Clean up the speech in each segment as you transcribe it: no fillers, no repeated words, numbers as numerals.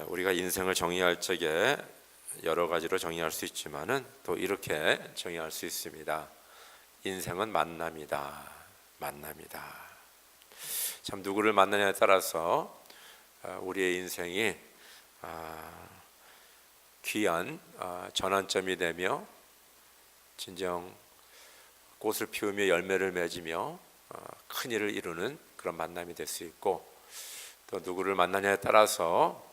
우리가 인생을 정의할 적에 여러 가지로 정의할 수 있지만은 또 이렇게 정의할 수 있습니다. 인생은 만남이다. 만남이다. 참 누구를 만나냐에 따라서 우리의 인생이 귀한 전환점이 되며 진정 꽃을 피우며 열매를 맺으며 큰 일을 이루는 그런 만남이 될 수 있고, 또 누구를 만나냐에 따라서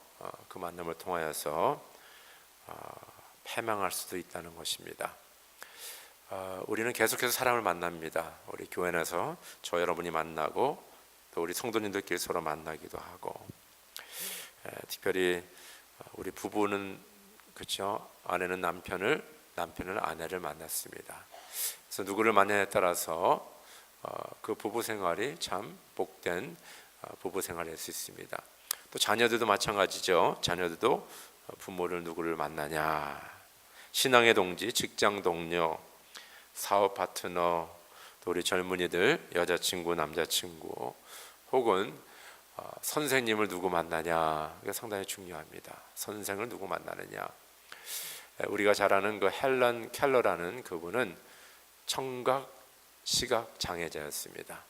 그 만남을 통하여서 패망할 수도 있다는 것입니다. 우리는 계속해서 사람을 만납니다. 우리 교회 내서 저 여러분이 만나고 또 우리 성도님들끼리 서로 만나기도 하고, 특별히 우리 부부는 그렇죠. 아내는 남편을 아내를 만났습니다. 그래서 누구를 만나냐에 따라서 그 부부 생활이 참 복된 부부 생활을 할 수 있습니다. 또 자녀들도 마찬가지죠. 자녀들도 부모를 누구를 만나냐, 신앙의 동지, 직장 동료, 사업 파트너, 또 우리 젊은이들 여자친구, 남자친구, 혹은 선생님을 누구 만나냐, 이게 상당히 중요합니다. 선생을 누구 만나느냐. 우리가 잘 아는 그 헬런 켈러라는 그분은 청각 시각 장애자였습니다.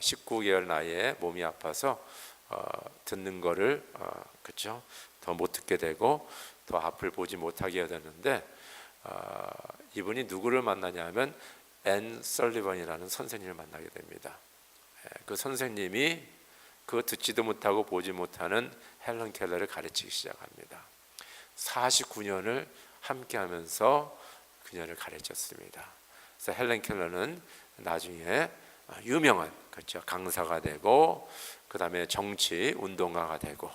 19개월 나이에 몸이 아파서 듣는 거를 그렇죠? 더 못 듣게 되고 더 앞을 보지 못하게 되는데, 이분이 누구를 만나냐면 앤 설리번이라는 선생님을 만나게 됩니다. 그 선생님이 그 듣지도 못하고 보지 못하는 헬런 켈러를 가르치기 시작합니다. 49년을 함께하면서 그녀를 가르쳤습니다. 그래서 헬런 켈러는 나중에 유명한 그렇죠 강사가 되고, 그 다음에 정치 운동가가 되고,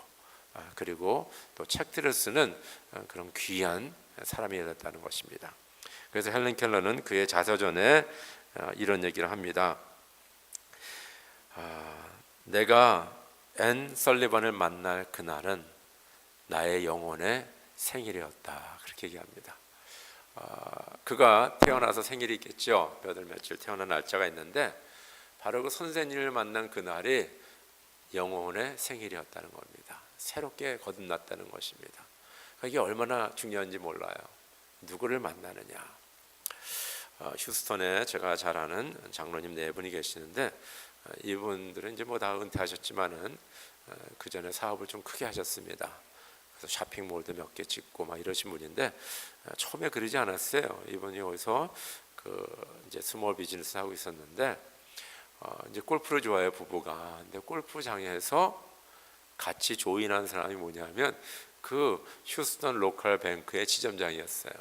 그리고 또 책들을 쓰는 그런 귀한 사람이 됐다는 것입니다. 그래서 헬런 켈러는 그의 자서전에 이런 얘기를 합니다. 내가 앤 설리번을 만날 그날은 나의 영혼의 생일이었다. 그렇게 얘기합니다. 그가 태어나서 생일이 있겠죠. 몇 월 며칠 태어난 날짜가 있는데, 바로 그 선생님을 만난 그날이 영혼의 생일이었다는 겁니다. 새롭게 거듭났다는 것입니다. 이게 얼마나 중요한지 몰라요. 누구를 만나느냐. 휴스턴에 제가 잘 아는 장로님 네 분이 계시는데, 이분들은 이제 뭐 다 은퇴하셨지만은 그 전에 사업을 좀 크게 하셨습니다. 그래서 쇼핑몰도 몇 개 짓고 막 이러신 분인데, 처음에 그러지 않았어요. 이분이 여기서 그 이제 스몰 비즈니스 하고 있었는데, 이제 골프를 좋아해요, 부부가. 근데 골프장에서 같이 조인한 사람이 뭐냐면 그 휴스턴 로컬 뱅크의 지점장이었어요.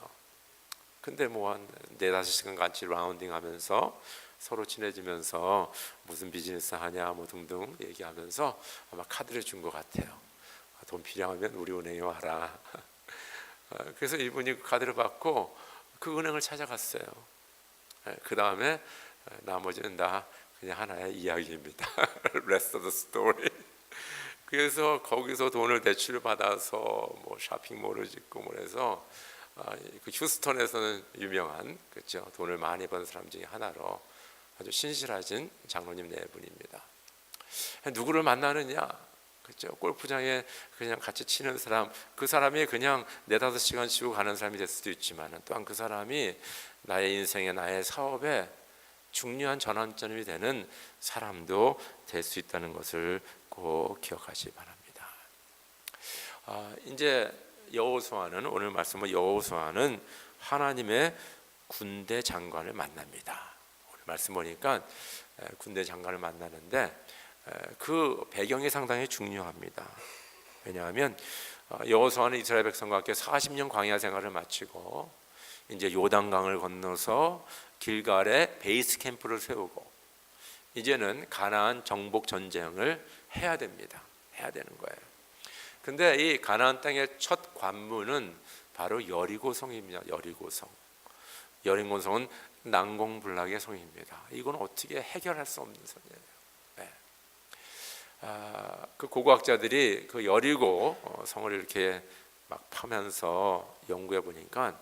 근데 뭐 한 4-5시간 같이 라운딩 하면서 서로 친해지면서 무슨 비즈니스 하냐 뭐 등등 얘기하면서 아마 카드를 준 것 같아요. 돈 필요하면 우리 은행에 와라. 그래서 이분이 카드를 받고 그 은행을 찾아갔어요. 그 다음에 나머지는 다 그냥 하나의 이야기입니다. Rest of the story. 그래서 거기서 돈을 대출을 받아서 뭐 쇼핑몰을 짓고 뭐 해서 그 휴스턴에서는 유명한 그렇죠 돈을 많이 버는 사람 중에 하나로 아주 신실하신 장로님 네 분입니다. 누구를 만나느냐, 그렇죠? 골프장에 그냥 같이 치는 사람, 그 사람이 그냥 4-5시간 치고 가는 사람이 될 수도 있지만, 또한 그 사람이 나의 인생에, 나의 사업에 중요한 전환점이 되는 사람도 될 수 있다는 것을 꼭 기억하시기 바랍니다. 이제 여호수아는, 오늘 말씀은 여호수아는 하나님의 군대 장관을 만납니다. 오늘 말씀 보니까 군대 장관을 만나는데 그 배경이 상당히 중요합니다. 왜냐하면 여호수아는 이스라엘 백성과 함께 40년 광야 생활을 마치고 이제 요단강을 건너서 길갈에 베이스 캠프를 세우고 이제는 가나안 정복 전쟁을 해야 됩니다. 해야 되는 거예요. 근데 이 가나안 땅의 첫 관문은 바로 여리고성입니다. 여리고성은 난공불락의 성입니다. 이건 어떻게 해결할 수 없는 성이에요. 네. 그 고고학자들이 그 여리고 성을 이렇게 막 파면서 연구해 보니까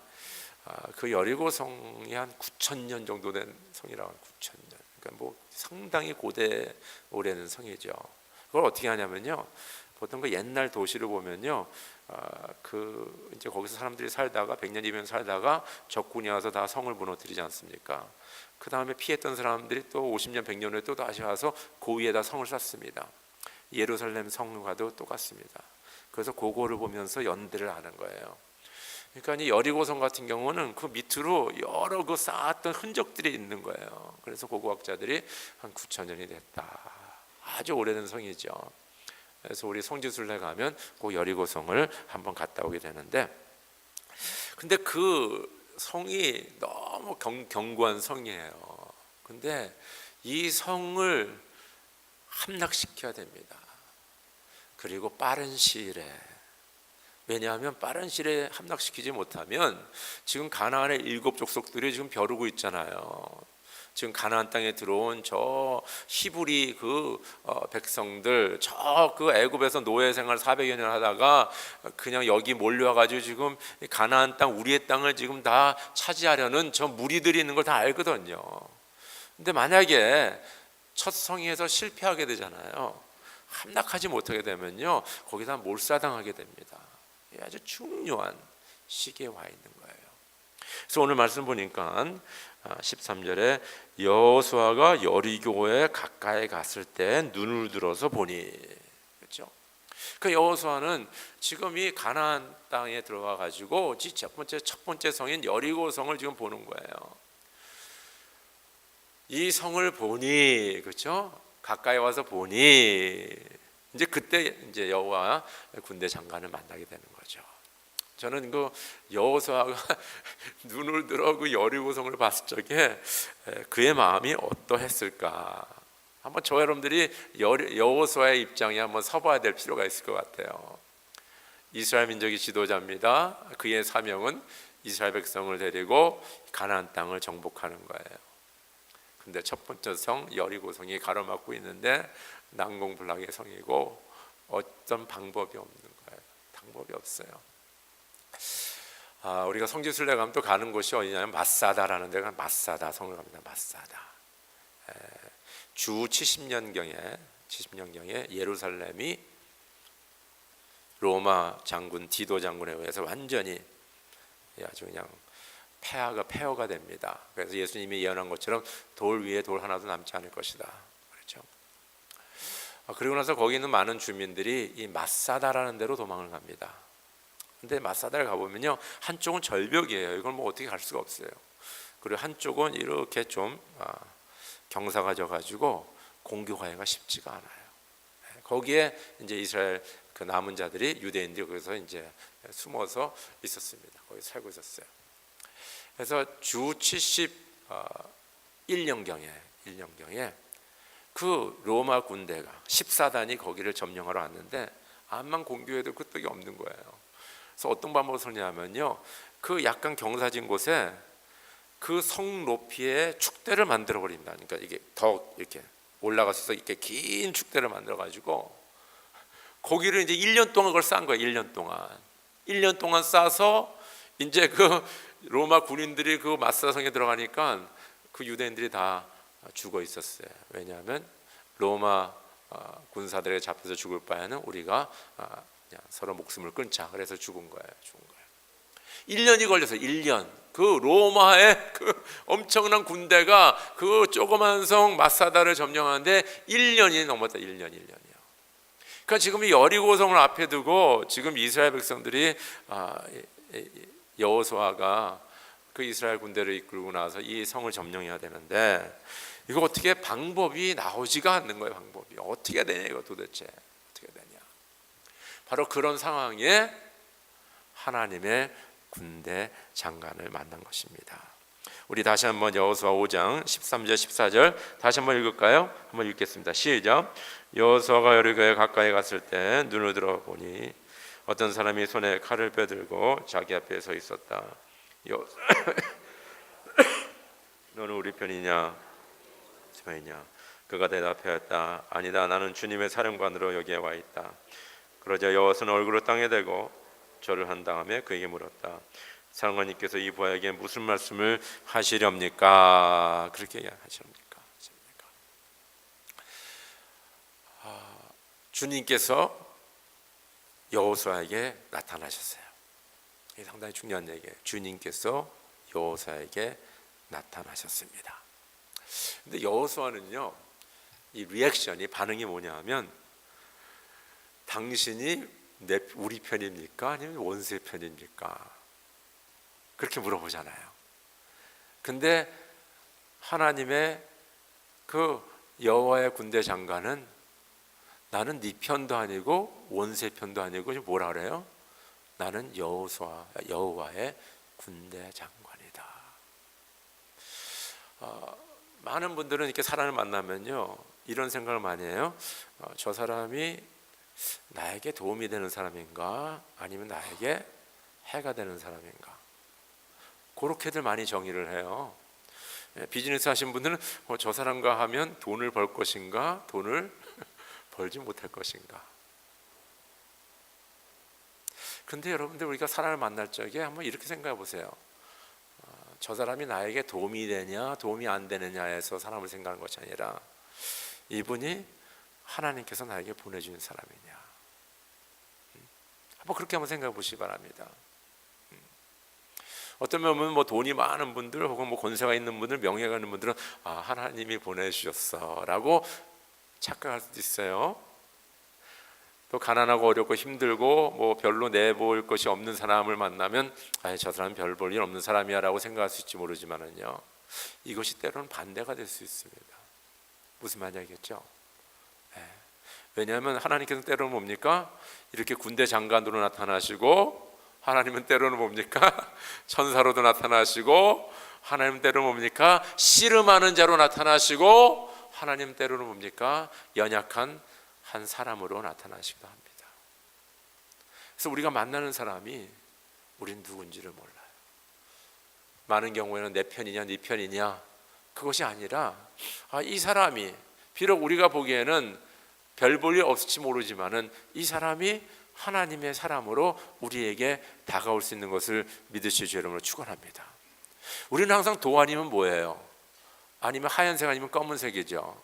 그 여리고성이 한 9,000년 정도 된 성이라고 해요. 9,000년. 그러니까 뭐 상당히 오래된 성이죠. 그걸 어떻게 하냐면요, 보통 그 옛날 도시를 보면요, 그 이제 거기서 사람들이 살다가 100년 200년 살다가 적군이 와서 다 성을 무너뜨리지 않습니까? 그 다음에 피했던 사람들이 또 50년 100년 후에 또 다시 와서 그 위에다 성을 쌓습니다. 예루살렘 성과도 똑같습니다. 그래서 그거를 보면서 연대를 하는 거예요. 그러니까 이 여리고성 같은 경우는 그 밑으로 여러 그 쌓았던 흔적들이 있는 거예요. 그래서 고고학자들이 한 9,000년이 됐다. 아주 오래된 성이죠. 그래서 우리 성지순례 가면 그 여리고성을 한번 갔다 오게 되는데, 근데 그 성이 너무 견고한 성이에요. 근데 이 성을 함락시켜야 됩니다. 그리고 빠른 시일에. 왜냐하면 빠른 시일에 함락시키지 못하면 지금 가나안의 7 족속들이 지금 벼르고 있잖아요. 지금 가나안 땅에 들어온 저 히브리 그 백성들, 저 그 애굽에서 노예 생활 400여 년 하다가 그냥 여기 몰려와가지고 지금 가나안 땅, 우리의 땅을 지금 다 차지하려는 저 무리들이 있는 걸 다 알거든요. 근데 만약에 첫 성에서 실패하게 되잖아요. 함락하지 못하게 되면요, 거기다 몰사당하게 됩니다. 아주 중요한 시기에 와 있는 거예요. 그래서 오늘 말씀 보니까 13절에 여호수아가 여리고에 가까이 갔을 때 눈을 들어서 보니, 그렇죠? 그 여호수아는 지금 이 가나안 땅에 들어가 가지고 첫 번째 성인 여리고 성을 지금 보는 거예요. 이 성을 보니, 그렇죠? 가까이 와서 보니, 이제 그때 이제 여호와 군대 장관을 만나게 되는 거죠. 저는 그 여호수아가 눈을 들어 그 여리고성을 봤을 적에 그의 마음이 어떠했을까? 한번 저 여러분들이 여호수아의 입장에 한번 서봐야 될 필요가 있을 것 같아요. 이스라엘 민족의 지도자입니다. 그의 사명은 이스라엘 백성을 데리고 가나안 땅을 정복하는 거예요. 근데 첫 번째 성 여리고성이 가로막고 있는데 난공불락의 성이고 어떤 방법이 없는 거예요. 방법이 없어요. 우리가 성지순례 가면 또 가는 곳이 어디냐면 마사다라는 데가, 마사다 성을 갑니다. 마사다. 주 70년경에 예루살렘이 로마 장군 디도 장군에 의해서 완전히 아주 그냥 폐허가 됩니다. 그래서 예수님이 예언한 것처럼 돌 위에 돌 하나도 남지 않을 것이다. 그렇죠? 그리고 나서 거기 있는 많은 주민들이 이 마사다라는 데로 도망을 갑니다. 근데 마사다를 가보면요, 한쪽은 절벽이에요. 이걸 뭐 어떻게 갈 수가 없어요. 그리고 한쪽은 이렇게 좀 경사가 져가지고 공교하기가 쉽지가 않아요. 거기에 이제 이스라엘 그 남은 자들이, 유대인들이 거기서 이제 숨어서 있었습니다. 거기 살고 있었어요. 그래서 주 71년경에 그 로마 군대가 14단이 거기를 점령하러 왔는데 암만 공교해도 끄떡이 없는 거예요. 그래서 어떤 방법을 쓰냐면요, 그 약간 경사진 곳에 그 성 높이의 축대를 만들어 버립니다. 그러니까 이게 더 이렇게 올라가서 이렇게 긴 축대를 만들어 가지고 거기를 이제 1년 동안 그걸 쌓은 거예요. 1년 동안 쌓아서 이제 그 로마 군인들이 그 마사성에 들어가니까 그 유대인들이 다 죽어 있었어요. 왜냐하면 로마 군사들에게 잡혀서 죽을 바에는 우리가 그냥 서로 목숨을 끊자. 그래서 죽은 거예요. 1년이 걸려서 1년. 그 로마의 그 엄청난 군대가 그 조그만 성 마사다를 점령하는데 1년이 넘었다. 1년이요. 그러니까 지금 이 여리고성을 앞에 두고 지금 이스라엘 백성들이 여호수아가 그 이스라엘 군대를 이끌고 나서 이 성을 점령해야 되는데 이거 어떻게 방법이 나오지가 않는 거예요. 방법이 어떻게 되냐, 이거 도대체 어떻게 되냐. 바로 그런 상황에 하나님의 군대 장관을 만난 것입니다. 우리 다시 한번 여호수아 5장 13절 14절 다시 한번 읽을까요? 한번 읽겠습니다. 시작. 여호수아가 여리고에 가까이 갔을 때 눈을 들어 보니 어떤 사람이 손에 칼을 빼들고 자기 앞에 서 있었다. 너는 우리 편이냐 저이냐? 그가 대답하였다. 아니다, 나는 주님의 사령관으로 여기에 와 있다. 그러자 여호수아는 얼굴을 땅에 대고 절을 한 다음에 그에게 물었다. 사령관님께서 이 부하에게 무슨 말씀을 하시렵니까? 그렇게 하시렵니까? 주님께서 여호수아에게 나타나셨어요. 이게 상당히 중요한 얘기예요. 주님께서 여호수아에게 나타나셨습니다. 근데 여호수아는요, 이 리액션이, 반응이 뭐냐 하면, 당신이 우리 편입니까? 아니면 원수의 편입니까? 그렇게 물어보잖아요. 근데 하나님의 그 여호와의 군대 장관은 나는 네 편도 아니고 원수의 편도 아니고 뭐라 그래요? 나는 여호와의 군대 장관이다. 많은 분들은 이렇게 사람을 만나면요, 이런 생각을 많이 해요. 저 사람이 나에게 도움이 되는 사람인가, 아니면 나에게 해가 되는 사람인가, 그렇게들 많이 정의를 해요. 비즈니스 하신 분들은 저 사람과 하면 돈을 벌 것인가, 돈을 벌지 못할 것인가. 근데 여러분들, 우리가 사람을 만날 적에 한번 이렇게 생각해 보세요. 저 사람이 나에게 도움이 되냐 도움이 안 되느냐에서 사람을 생각하는 것이 아니라, 이분이 하나님께서 나에게 보내주는 사람이냐. 한번 그렇게 한번 생각해 보시기 바랍니다. 어떤 면은 뭐 돈이 많은 분들, 혹은 뭐 권세가 있는 분들, 명예가 있는 분들은 하나님이 보내주셨어라고 착각할 수도 있어요. 또 가난하고 어렵고 힘들고 뭐 별로 내볼 것이 없는 사람을 만나면 저 사람은 별 볼 일 없는 사람이야 라고 생각할 수 있지 모르지만은요, 이것이 때로는 반대가 될 수 있습니다. 무슨 말이겠죠? 왜냐하면 하나님께서 때로는 뭡니까? 이렇게 군대 장관으로 나타나시고, 하나님은 때로는 뭡니까? 천사로도 나타나시고, 하나님 때로는 뭡니까? 씨름하는 자로 나타나시고, 하나님 때로는 뭡니까? 연약한 한 사람으로 나타나시기도 합니다. 그래서 우리가 만나는 사람이 우린 누군지를 몰라요. 많은 경우에는 내 편이냐 네 편이냐, 그것이 아니라 이 사람이 비록 우리가 보기에는 별 볼 일 없을지 모르지만은 이 사람이 하나님의 사람으로 우리에게 다가올 수 있는 것을 믿으실 주 여러분을 축원합니다. 우리는 항상 도 아니면 뭐예요? 아니면 하얀색 아니면 검은색이죠.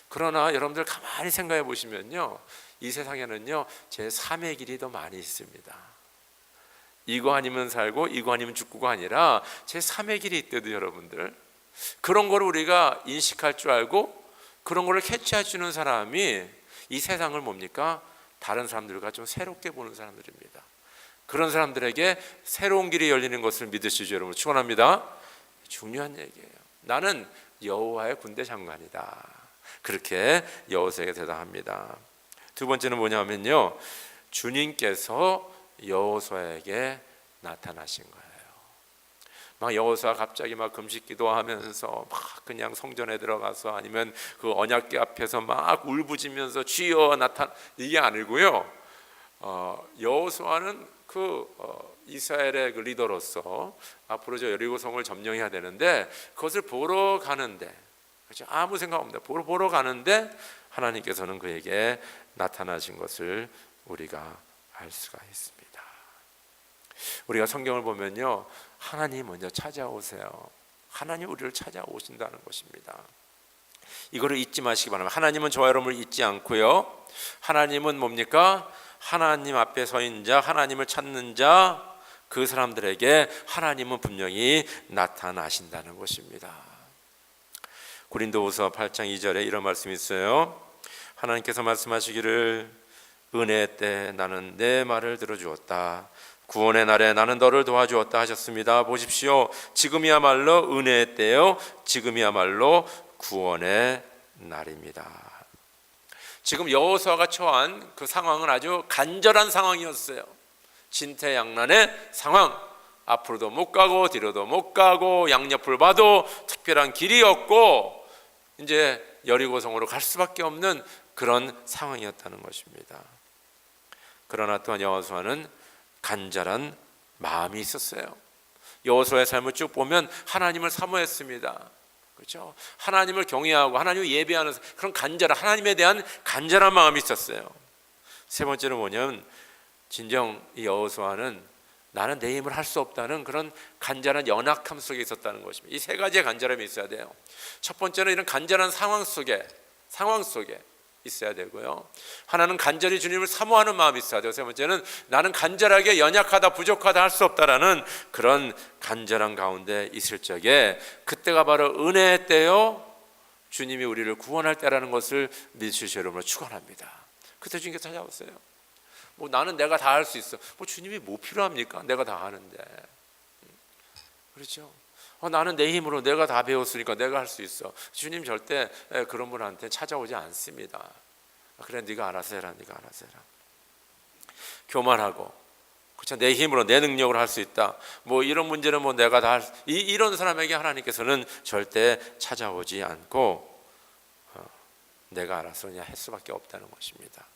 그러나 여러분들 가만히 생각해 보시면요, 이 세상에는요 제 3의 길이 더 많이 있습니다. 이거 아니면 살고 이거 아니면 죽고가 아니라 제 3의 길이 있대도, 여러분들 그런 걸 우리가 인식할 줄 알고 그런 걸 캐치해 주는 사람이 이 세상을 뭡니까? 다른 사람들과 좀 새롭게 보는 사람들입니다. 그런 사람들에게 새로운 길이 열리는 것을 믿으시죠 여러분, 축원합니다. 중요한 얘기예요. 나는 여호와의 군대 장관이다. 그렇게 여호수아에게 대답합니다. 두 번째는 뭐냐면요, 주님께서 여호수아에게 나타나신 거예요. 막 여호수아 갑자기 막 금식 기도하면서 막 그냥 성전에 들어가서, 아니면 그 언약궤 앞에서 막 울부짖으면서 주여 나타나, 이게 아니고요. 여호수아는 이스라엘의 그 리더로서 앞으로 저 여리고성을 점령해야 되는데, 그것을 보러 가는데, 그렇죠? 아무 생각 없는데 보러 가는데 하나님께서는 그에게 나타나신 것을 우리가 알 수가 있습니다. 우리가 성경을 보면요, 하나님 먼저 찾아오세요. 하나님 우리를 찾아오신다는 것입니다. 이거를 잊지 마시기 바랍니다. 하나님은 저와 여러분을 잊지 않고요, 하나님은 뭡니까? 하나님 앞에 서인 자, 하나님을 찾는 자, 그 사람들에게 하나님은 분명히 나타나신다는 것입니다. 고린도후서 8장 2절에 이런 말씀이 있어요. 하나님께서 말씀하시기를 은혜의 때 나는 내 말을 들어주었다. 구원의 날에 나는 너를 도와주었다 하셨습니다. 보십시오. 지금이야말로 은혜의 때요, 지금이야말로 구원의 날입니다. 지금 여호수아가 처한 그 상황은 아주 간절한 상황이었어요. 진퇴양난의 상황. 앞으로도 못 가고 뒤로도 못 가고 양옆을 봐도 특별한 길이 없고 이제 여리고성으로 갈 수밖에 없는 그런 상황이었다는 것입니다. 그러나 또한 여호수아는 간절한 마음이 있었어요. 여호수아의 삶을 쭉 보면 하나님을 사모했습니다. 그렇죠? 하나님을 경외하고 하나님을 예배하는 그런 간절한, 하나님에 대한 간절한 마음이 있었어요. 세 번째는 뭐냐면, 진정 이 여호수아는 나는 내 힘을 할 수 없다는 그런 간절한 연약함 속에 있었다는 것입니다. 이 세 가지의 간절함이 있어야 돼요. 첫 번째는 이런 간절한 상황 속에 있어야 되고요. 하나는 간절히 주님을 사모하는 마음이 있어야 되고, 세 번째는 나는 간절하게 연약하다 부족하다 할 수 없다라는 그런 간절한 가운데 있을 적에, 그때가 바로 은혜의 때요 주님이 우리를 구원할 때라는 것을 믿으실 여러분을 축원합니다. 그때 주님께서 찾아오세요. 뭐 나는 내가 다 할 수 있어. 뭐 주님이 뭐 필요합니까? 내가 다 하는데. 그렇죠? 나는 내 힘으로 내가 다 배웠으니까 내가 할 수 있어. 주님 절대 그런 분한테 찾아오지 않습니다. 그래, 네가 알아서 해라. 네가 알아서 해라. 교만하고, 그렇죠? 내 힘으로 내 능력으로 할 수 있다. 뭐 이런 문제는 뭐 내가 다 이런 사람에게 하나님께서는 절대 찾아오지 않고 내가 알아서 그냥 할 수밖에 없다는 것입니다.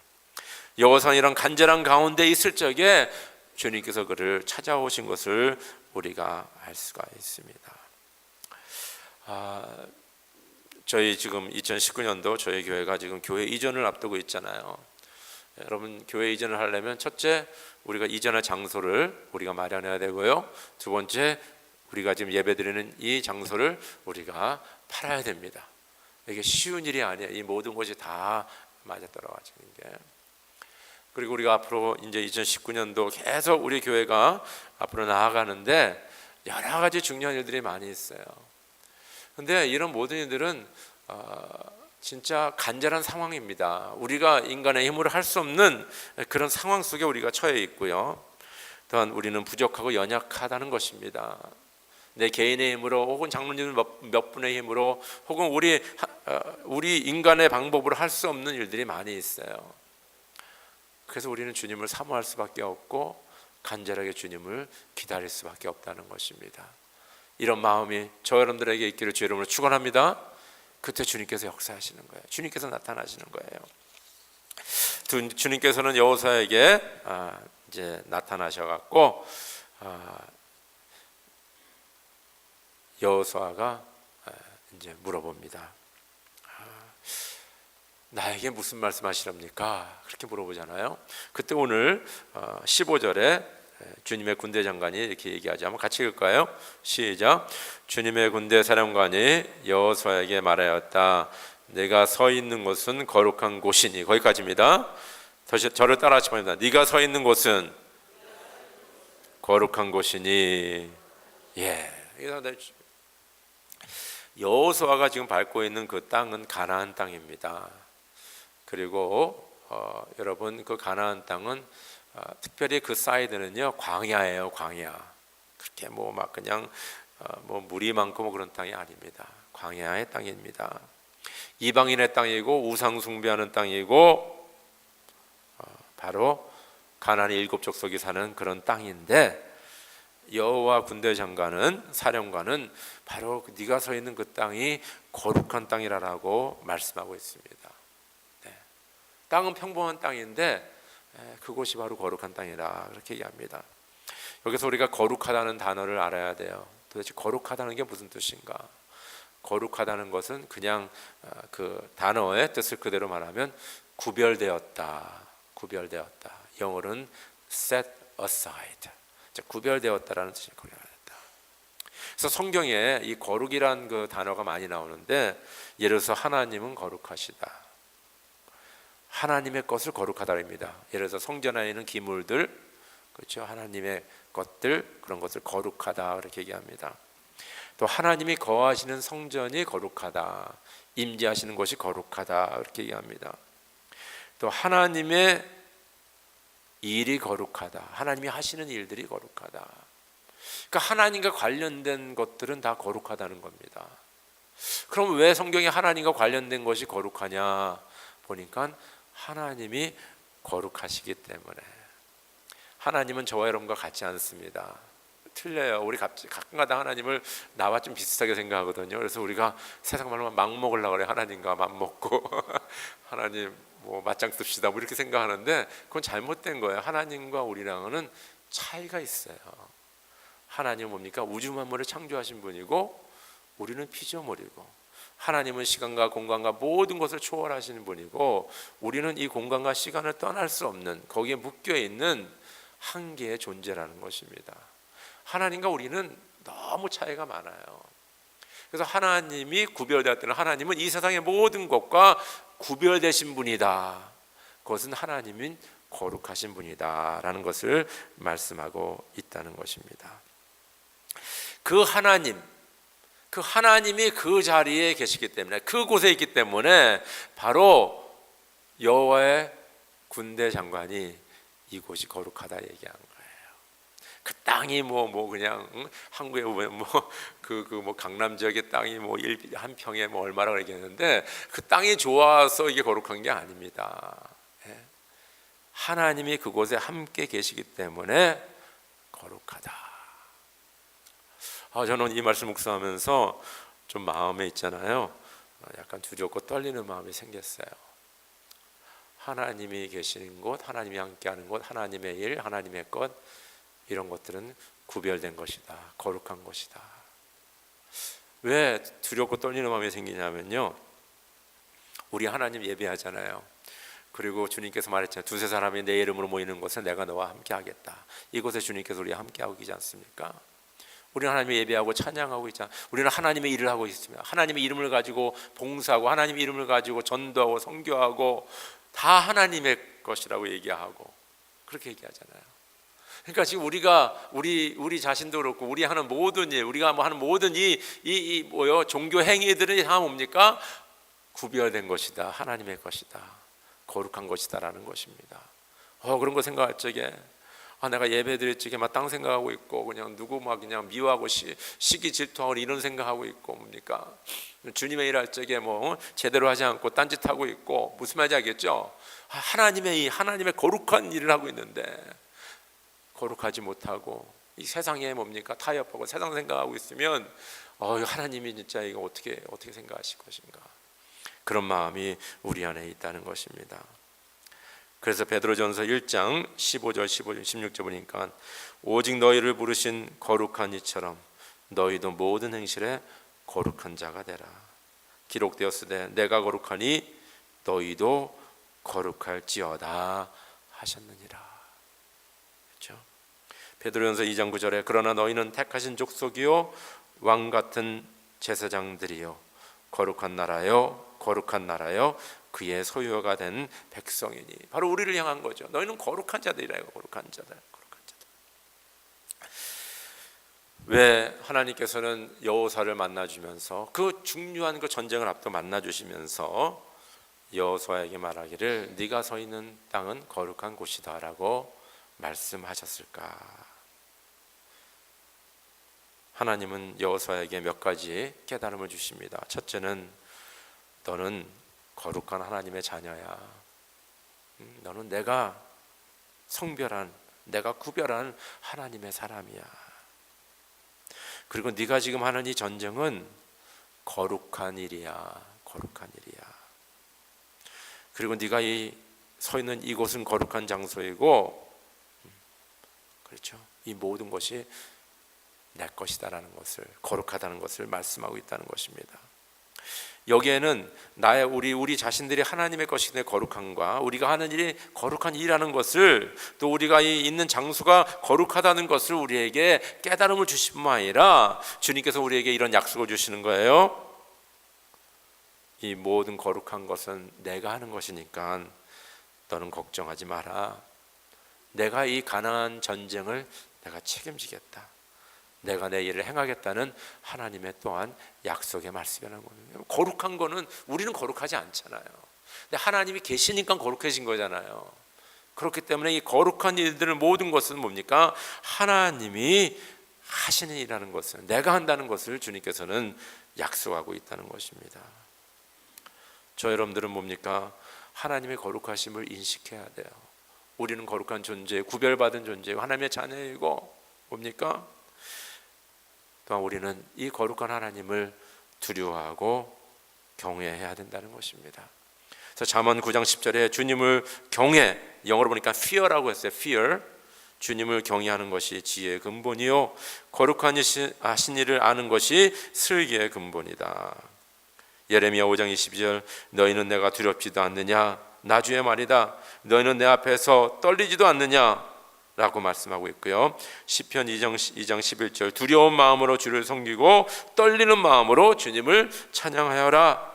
여호수아는 이런 간절한 가운데 있을 적에 주님께서 그를 찾아오신 것을 우리가 알 수가 있습니다. 저희 지금 2019년도 저희 교회가 지금 교회 이전을 앞두고 있잖아요. 여러분, 교회 이전을 하려면 첫째, 우리가 이전할 장소를 우리가 마련해야 되고요. 두 번째, 우리가 지금 예배드리는 이 장소를 우리가 팔아야 됩니다. 이게 쉬운 일이 아니에요. 이 모든 것이 다 맞아떨어지는 게. 그리고 우리가 앞으로 이제 2019년도 계속 우리 교회가 앞으로 나아가는데 여러 가지 중요한 일들이 많이 있어요. 근데 이런 모든 일들은 진짜 간절한 상황입니다. 우리가 인간의 힘으로 할 수 없는 그런 상황 속에 우리가 처해 있고요. 또한 우리는 부족하고 연약하다는 것입니다. 내 개인의 힘으로 혹은 장로님 몇 분의 힘으로 혹은 우리 인간의 방법으로 할 수 없는 일들이 많이 있어요. 그래서 우리는 주님을 사모할 수밖에 없고 간절하게 주님을 기다릴 수밖에 없다는 것입니다. 이런 마음이 저 여러분들에게 있기를 주 이름으로 축원합니다. 그때 주님께서 역사하시는 거예요. 주님께서 나타나시는 거예요. 주님께서는 여호수아에게 이제 나타나셔갖고 여호수아가 이제 물어봅니다. 나에게 무슨 말씀하시렵니까? 그렇게 물어보잖아요. 그때 오늘 15절에 주님의 군대 장관이 이렇게 얘기하지. 한번 같이 읽을까요? 시작. 주님의 군대 사령관이 여호수아에게 말하였다. 내가 서 있는 곳은 거룩한 곳이니. 거기까지입니다. 다시 저를 따라 하시면 네가 서 있는 곳은 거룩한 곳이니. 여호수아가 지금 밟고 있는 그 땅은 가나안 땅입니다. 그리고 여러분, 그 가나안 땅은 특별히 그 사이드는요 광야예요. 광야. 그렇게 뭐 막 그냥 뭐 물이 많고 뭐 그런 땅이 아닙니다. 광야의 땅입니다. 이방인의 땅이고 우상 숭배하는 땅이고 바로 가나안의 7 족속이 사는 그런 땅인데, 여호와 군대 장관은 사령관은 바로 네가 서 있는 그 땅이 거룩한 땅이라고 말씀하고 있습니다. 땅은 평범한 땅인데 그곳이 바로 거룩한 땅이라 그렇게 얘기합니다. 여기서 우리가 거룩하다는 단어를 알아야 돼요. 도대체 거룩하다는 게 무슨 뜻인가? 거룩하다는 것은 그냥 그 단어의 뜻을 그대로 말하면 구별되었다. 영어로는 set aside. 구별되었다라는 뜻을 구별하였다. 그래서 성경에 이 거룩이란 그 단어가 많이 나오는데, 예를 들어서 하나님은 거룩하시다. 하나님의 것을 거룩하다입니다. 예를 들어서 성전 안에 있는 기물들, 그렇죠? 하나님의 것들, 그런 것을 거룩하다 이렇게 얘기합니다. 또 하나님이 거하시는 성전이 거룩하다, 임재하시는 것이 거룩하다 이렇게 얘기합니다. 또 하나님의 일이 거룩하다, 하나님이 하시는 일들이 거룩하다. 그러니까 하나님과 관련된 것들은 다 거룩하다는 겁니다. 그럼 왜 성경에 하나님과 관련된 것이 거룩하냐 보니까 하나님이 거룩하시기 때문에. 하나님은 저와 여러분과 같지 않습니다. 틀려요. 우리 가끔가다 하나님을 나와 좀 비슷하게 생각하거든요. 그래서 우리가 세상 말로 막 먹으려고 그래. 하나님과 맘 먹고 하나님 뭐 맞짱 씁시다 뭐 이렇게 생각하는데 그건 잘못된 거예요. 하나님과 우리랑은 차이가 있어요. 하나님은 뭡니까? 우주 만물을 창조하신 분이고 우리는 피조물이고, 하나님은 시간과 공간과 모든 것을 초월하시는 분이고 우리는 이 공간과 시간을 떠날 수 없는, 거기에 묶여있는 한계의 존재라는 것입니다. 하나님과 우리는 너무 차이가 많아요. 그래서 하나님이 구별되었다는, 하나님은 이 세상의 모든 것과 구별되신 분이다. 그것은 하나님인 거룩하신 분이다 라는 것을 말씀하고 있다는 것입니다. 그 하나님이 그 자리에 계시기 때문에, 그곳에 있기 때문에 바로 여호와의 군대 장관이 이곳이 거룩하다 얘기한 거예요. 그 땅이 그냥 한국에 보면 강남 지역의 땅이 한 평에 얼마라고 얘기했는데, 그 땅이 좋아서 이게 거룩한 게 아닙니다. 하나님이 그곳에 함께 계시기 때문에 거룩하다. 저는 이 말씀 묵상하면서 좀 마음에 있잖아요, 약간 두렵고 떨리는 마음이 생겼어요. 하나님이 계시는 곳, 하나님이 함께하는 곳, 하나님의 일, 하나님의 것, 이런 것들은 구별된 것이다, 거룩한 것이다. 왜 두렵고 떨리는 마음이 생기냐면요, 우리 하나님 예배하잖아요. 그리고 주님께서 말했잖아요. 두세 사람이 내 이름으로 모이는 곳에 내가 너와 함께 하겠다. 이곳에 주님께서 우리와 함께 하고 계시지 않습니까? 우리는 하나님의 예배하고 찬양하고 있잖아요. 우리는 하나님의 일을 하고 있습니다. 하나님의 이름을 가지고 봉사하고, 하나님의 이름을 가지고 전도하고 선교하고, 다 하나님의 것이라고 얘기하고 그렇게 얘기하잖아요. 그러니까 지금 우리 자신도 그렇고, 우리 하는 모든 일, 우리가 하는 모든 종교 행위들은 다 뭡니까? 구별된 것이다, 하나님의 것이다, 거룩한 것이다라는 것입니다. 그런 거 생각할 적에 내가 예배 드릴 적에 막 땅 생각하고 있고, 그냥 누구 그냥 미워하고 시기 질투하고 이런 생각하고 있고, 뭡니까? 주님의 일 할 적에 제대로 하지 않고 딴짓하고 있고, 무슨 말인지 알겠죠? 하나님의 거룩한 일을 하고 있는데 거룩하지 못하고 이 세상에 타협하고 세상 생각하고 있으면 하나님이 진짜 이거 어떻게 생각하실 것인가, 그런 마음이 우리 안에 있다는 것입니다. 그래서 베드로전서 1장 15절 16절 보니까 오직 너희를 부르신 거룩한 이처럼 너희도 모든 행실에 거룩한 자가 되라. 기록되었으되 내가 거룩하니 너희도 거룩할지어다 하셨느니라. 그렇죠? 베드로전서 2장 9절에 그러나 너희는 택하신 족속이요 왕 같은 제사장들이요 거룩한 나라요 그의 소유가 된 백성이니. 바로 우리를 향한 거죠. 너희는 거룩한 자들이라요. 거룩한 자들. 왜 하나님께서는 여호사를 만나주면서, 그 중요한 그 전쟁을 앞두고 만나주시면서 여호수아에게 말하기를 네가 서 있는 땅은 거룩한 곳이다 라고 말씀하셨을까? 하나님은 여호수아에게 몇 가지 깨달음을 주십니다. 첫째는 너는 거룩한 하나님의 자녀야. 너는 내가 성별한, 내가 구별한 하나님의 사람이야. 그리고 네가 지금 하는 이 전쟁은 거룩한 일이야. 거룩한 일이야. 그리고 네가 서 있는 이곳은 거룩한 장소이고, 그렇죠? 이 모든 것이 내 것이다라는 것을, 거룩하다는 것을 말씀하고 있다는 것입니다. 여기에는 우리 자신들이 하나님의 것이기 때문에 거룩함과, 우리가 하는 일이 거룩한 일이라는 것을, 또 우리가 있는 장소가 거룩하다는 것을 우리에게 깨달음을 주실 뿐만 아니라 주님께서 우리에게 이런 약속을 주시는 거예요. 이 모든 거룩한 것은 내가 하는 것이니까 너는 걱정하지 마라. 내가 이 가나안 전쟁을 내가 책임지겠다. 내가 내 일을 행하겠다는 하나님의 또한 약속의 말씀이라는 겁니다. 거룩한 거는 우리는 거룩하지 않잖아요. 근데 하나님이 계시니까 거룩해진 거잖아요. 그렇기 때문에 이 거룩한 일들을, 모든 것은 뭡니까? 하나님이 하시는 일이라는 것을, 내가 한다는 것을 주님께서는 약속하고 있다는 것입니다. 저 여러분들은 뭡니까? 하나님의 거룩하심을 인식해야 돼요. 우리는 거룩한 존재, 구별받은 존재고 하나님의 자녀이고, 뭡니까? 또한 우리는 이 거룩한 하나님을 두려워하고 경외해야 된다는 것입니다. 그래서 잠언 9장 10절에 주님을 경외, 영어로 보니까 fear라고 했어요. fear. 주님을 경외하는 것이 지혜의 근본이요 거룩한 하신 일을 아는 것이 슬기의 근본이다. 예레미야 5장 22절 너희는 내가 두렵지도 않느냐, 나 주의 말이다. 너희는 내 앞에서 떨리지도 않느냐 라고 말씀하고 있고요. 시편 2장 11절 두려운 마음으로 주를 섬기고 떨리는 마음으로 주님을 찬양하여라.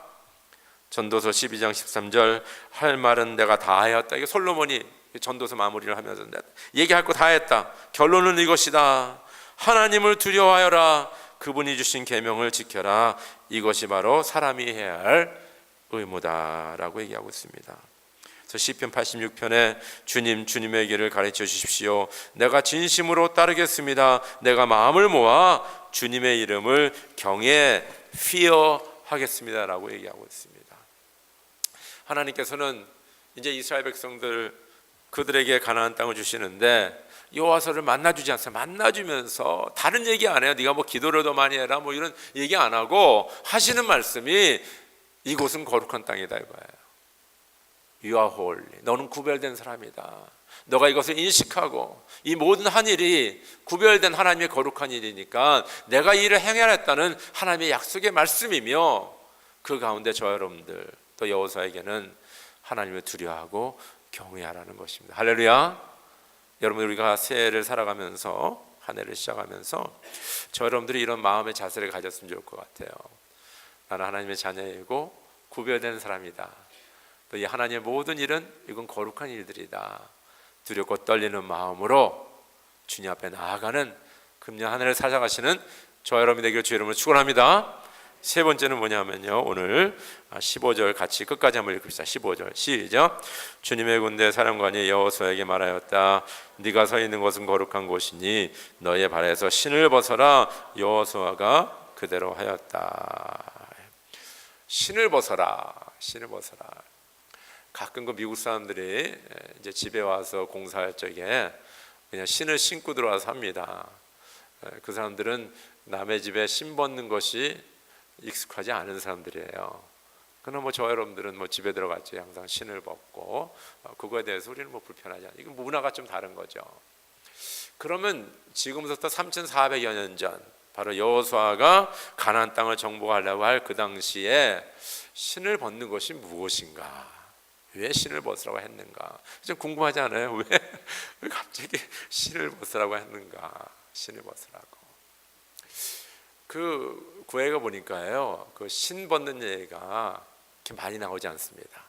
전도서 12장 13절 할 말은 내가 다 하였다. 이게 솔로몬이 전도서 마무리를 하면서 얘기할 거 다 했다. 결론은 이것이다. 하나님을 두려워하여라. 그분이 주신 계명을 지켜라. 이것이 바로 사람이 해야 할 의무다라고 얘기하고 있습니다. 그래서 시편 86편에 주님의 길을 가르쳐 주십시오. 내가 진심으로 따르겠습니다. 내가 마음을 모아 주님의 이름을 경외 fear 하겠습니다라고 얘기하고 있습니다. 하나님께서는 이제 이스라엘 백성들 그들에게 가나안 땅을 주시는데 여호와서를 만나주지 않습니다. 만나주면서 다른 얘기 안 해요. 네가 뭐 기도를 더 많이 해라 뭐 이런 얘기 안 하고 하시는 말씀이 이곳은 거룩한 땅이다 이거예요. You are holy. 너는 구별된 사람이다. 너가 이것을 인식하고 이 모든 한 일이 구별된 하나님의 거룩한 일이니까 내가 이 일을 행해야 했다는 하나님의 약속의 말씀이며 그 가운데 저 여러분들 또 여호수아에게는 하나님을 두려워하고 경외하라는 것입니다. 할렐루야. 여러분 우리가 새해를 살아가면서 한 해를 시작하면서 저 여러분들이 이런 마음의 자세를 가졌으면 좋을 것 같아요. 나는 하나님의 자녀이고 구별된 사람이다. 또 이 하나님의 모든 일은 이건 거룩한 일들이다. 두렵고 떨리는 마음으로 주님 앞에 나아가는 금년 한 해를 살아가시는 저 여러분 되기를 주의 이름으로 축원합니다. 세 번째는 뭐냐면요, 오늘 15절 같이 끝까지 한번 읽읍시다. 15절 시작. 주님의 군대 사령관이 여호수아에게 말하였다. 네가 서 있는 곳은 거룩한 곳이니 너의 발에서 신을 벗어라. 여호수아가 그대로 하였다. 신을 벗어라. 신을 벗어라. 가끔 그 미국 사람들이 이제 집에 와서 공사할 적에 그냥 신을 신고 들어와서 합니다. 그 사람들은 남의 집에 신 벗는 것이 익숙하지 않은 사람들이에요. 그러나 뭐 저 여러분들은 뭐 집에 들어갔지 항상 신을 벗고 그거에 대해서 우리는 뭐 불편하지 않아요. 이건 문화가 좀 다른 거죠. 그러면 지금부터 3,400여 년 전 바로 여호수아가 가나안 땅을 정복하려고 할 그 당시에 신을 벗는 것이 무엇인가? 왜 신을 벗으라고 했는가? 좀 궁금하지 않아요? 왜 갑자기 신을 벗으라고 했는가? 신을 벗으라고. 그 구약에 보니까요, 그 신 벗는 얘기가 이렇게 많이 나오지 않습니다.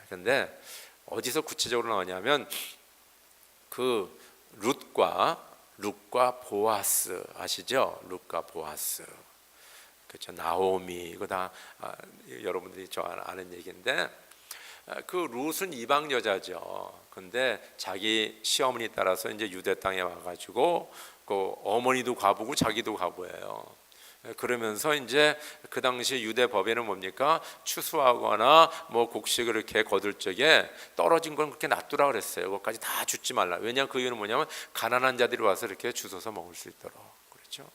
그런데 어디서 구체적으로 나오냐면 그 룻과 보아스 아시죠? 룻과 보아스. 그렇죠. 나오미 이거 다 여러분들이 저 아는 얘기인데 그 룻은 이방 여자죠. 근데 자기 시어머니 따라서 이제 유대 땅에 와가지고 그 어머니도 과부고 자기도 과부예요. 그러면서 이제 그 당시 유대 법에는 뭡니까? 추수하거나 뭐 곡식을 이렇게 거둘 적에 떨어진 건 그렇게 놔두라 그랬어요. 그것까지 다 줍지 말라. 왜냐하면 그 이유는 뭐냐면 가난한 자들이 와서 이렇게 주워서 먹을 수 있도록 그렇죠.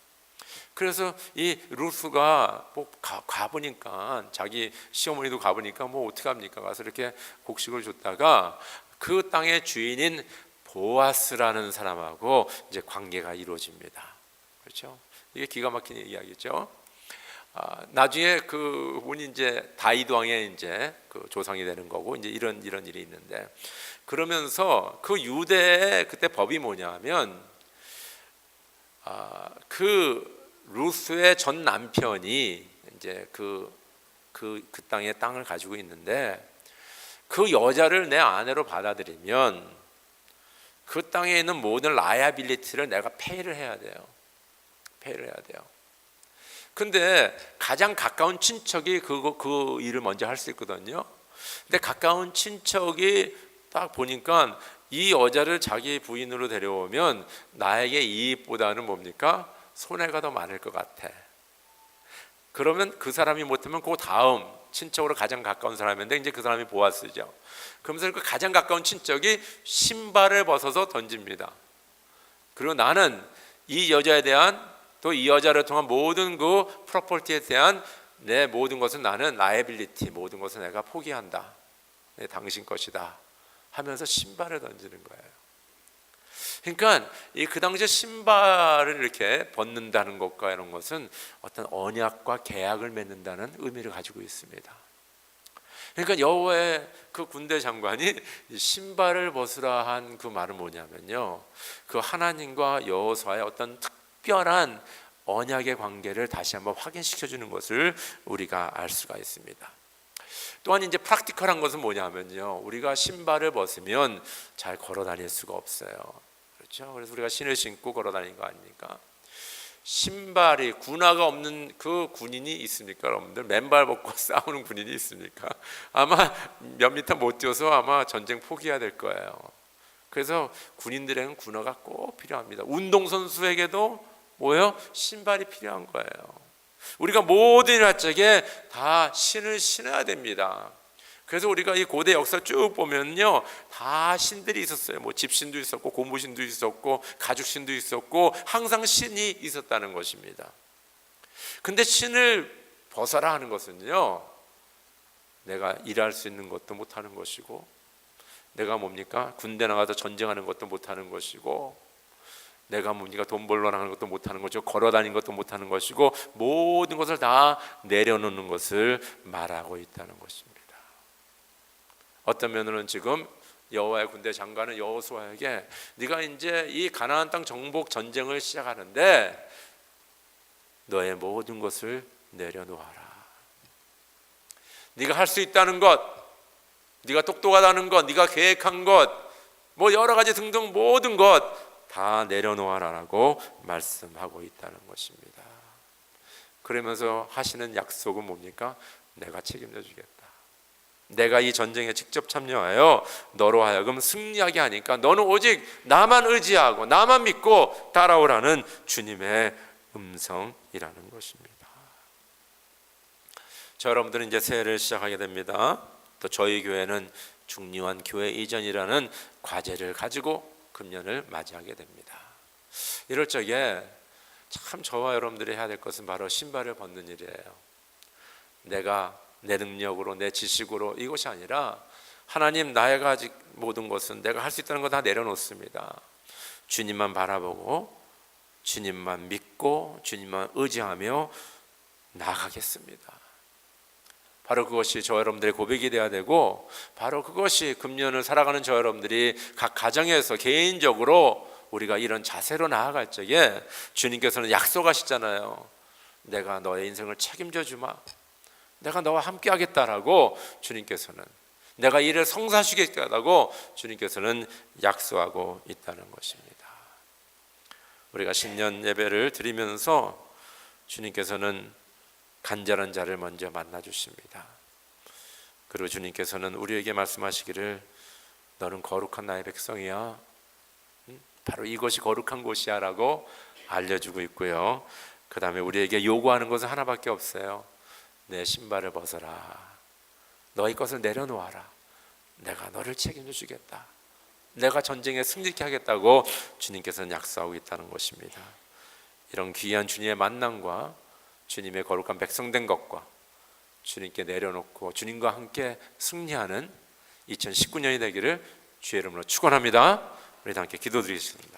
그래서 이 루스가 뭐 가보니까 자기 시어머니도 가보니까 뭐 어떻게 합니까? 가서 이렇게 곡식을 줬다가 그 땅의 주인인 보아스라는 사람하고 이제 관계가 이루어집니다. 그렇죠? 이게 기가 막힌 이야기죠. 나중에 그분이 이제 다윗 왕의 이제 그 조상이 되는 거고 이제 이런 일이 있는데 그러면서 그 유대의 그때 법이 뭐냐면 그 루스의 전 남편이 이제 그 땅의 땅을 가지고 있는데 그 여자를 내 아내로 받아들이면 그 땅에 있는 모든 라이애빌리티를 내가 페이를 해야 돼요. 페이를 해야 돼요. 근데 가장 가까운 친척이 그 일을 먼저 할 수 있거든요. 근데 가까운 친척이 딱 보니까 이 여자를 자기 부인으로 데려오면 나에게 이익보다는 뭡니까? 손해가 더 많을 것 같아. 그러면 그 사람이 못하면 그 다음 친척으로 가장 가까운 사람인데 이제 그 사람이 보아스죠. 그러면서 그 가장 가까운 친척이 신발을 벗어서 던집니다. 그리고 나는 이 여자에 대한 또 이 여자를 통한 모든 그 프로퍼티에 대한 내 모든 것은 나는 라이애빌리티 모든 것은 내가 포기한다. 당신 것이다 하면서 신발을 던지는 거예요. 그러니까 그 당시에 신발을 이렇게 벗는다는 것과 이런 것은 어떤 언약과 계약을 맺는다는 의미를 가지고 있습니다. 그러니까 여호와의 그 군대 장관이 신발을 벗으라 한 그 말은 뭐냐면요, 그 하나님과 여호수아의 어떤 특별한 언약의 관계를 다시 한번 확인시켜 주는 것을 우리가 알 수가 있습니다. 또한 이제 프랙티컬한 것은 뭐냐면요, 우리가 신발을 벗으면 잘 걸어 다닐 수가 없어요. 그렇죠? 그래서 우리가 신을 신고 걸어 다니는 거 아닙니까? 신발이 군화가 없는 그 군인이 있습니까? 여러분들 맨발 벗고 싸우는 군인이 있습니까? 아마 몇 미터 못 뛰어서 아마 전쟁 포기해야 될 거예요. 그래서 군인들에게는 군화가 꼭 필요합니다. 운동선수에게도 뭐예요? 신발이 필요한 거예요. 우리가 모든 일활적에 다 신을 신어야 됩니다. 그래서 우리가 이 고대 역사 쭉 보면요, 다 신들이 있었어요. 뭐 집신도 있었고 고무신도 있었고 가죽신도 있었고 항상 신이 있었다는 것입니다. 근데 신을 벗어라 하는 것은요, 내가 일할 수 있는 것도 못하는 것이고, 내가 뭡니까? 군대 나가서 전쟁하는 것도 못하는 것이고, 내가 뭡니까? 돈 벌러 나가는 것도 못하는 것이고, 걸어 다니는 것도 못하는 것이고, 모든 것을 다 내려놓는 것을 말하고 있다는 것입니다. 어떤 면으로는 지금 여호와의 군대 장관은 여호수아에게 네가 이제 이 가나안 땅 정복 전쟁을 시작하는데 너의 모든 것을 내려놓아라. 네가 할 수 있다는 것, 네가 똑똑하다는 것, 네가 계획한 것, 뭐 여러 가지 등등 모든 것 다 내려놓아라라고 말씀하고 있다는 것입니다. 그러면서 하시는 약속은 뭡니까? 내가 책임져 주겠다. 내가 이 전쟁에 직접 참여하여 너로 하여금 승리하게 하니까 너는 오직 나만 의지하고 나만 믿고 따라오라는 주님의 음성이라는 것입니다. 자, 여러분들은 이제 새해를 시작하게 됩니다. 또 저희 교회는 중요한 교회 이전이라는 과제를 가지고 금년을 맞이하게 됩니다. 이럴 적에 참 저와 여러분들이 해야 될 것은 바로 신발을 벗는 일이에요. 내가 내 능력으로 내 지식으로 이것이 아니라 하나님, 나의 가진 모든 것은 내가 할 수 있다는 거 다 내려놓습니다. 주님만 바라보고 주님만 믿고 주님만 의지하며 나아가겠습니다. 바로 그것이 저 여러분들의 고백이 되어야 되고, 바로 그것이 금년을 살아가는 저 여러분들이 각 가정에서 개인적으로 우리가 이런 자세로 나아갈 적에 주님께서는 약속하시잖아요. 내가 너의 인생을 책임져 주마, 내가 너와 함께 하겠다라고 주님께서는, 내가 이를 성사시키겠다고 주님께서는 약속하고 있다는 것입니다. 우리가 신년 예배를 드리면서 주님께서는 간절한 자를 먼저 만나 주십니다. 그리고 주님께서는 우리에게 말씀하시기를 너는 거룩한 나의 백성이야, 바로 이것이 거룩한 곳이야 라고 알려주고 있고요. 그 다음에 우리에게 요구하는 것은 하나밖에 없어요. 내 신발을 벗어라, 너희 것을 내려놓아라, 내가 너를 책임져 주겠다, 내가 전쟁에 승리케 하겠다고 주님께서는 약속하고 있다는 것입니다. 이런 귀한 주님의 만남과 주님의 거룩한 백성된 것과 주님께 내려놓고 주님과 함께 승리하는 2019년이 되기를 주의 이름으로 축원합니다. 우리 다 함께 기도드리겠습니다.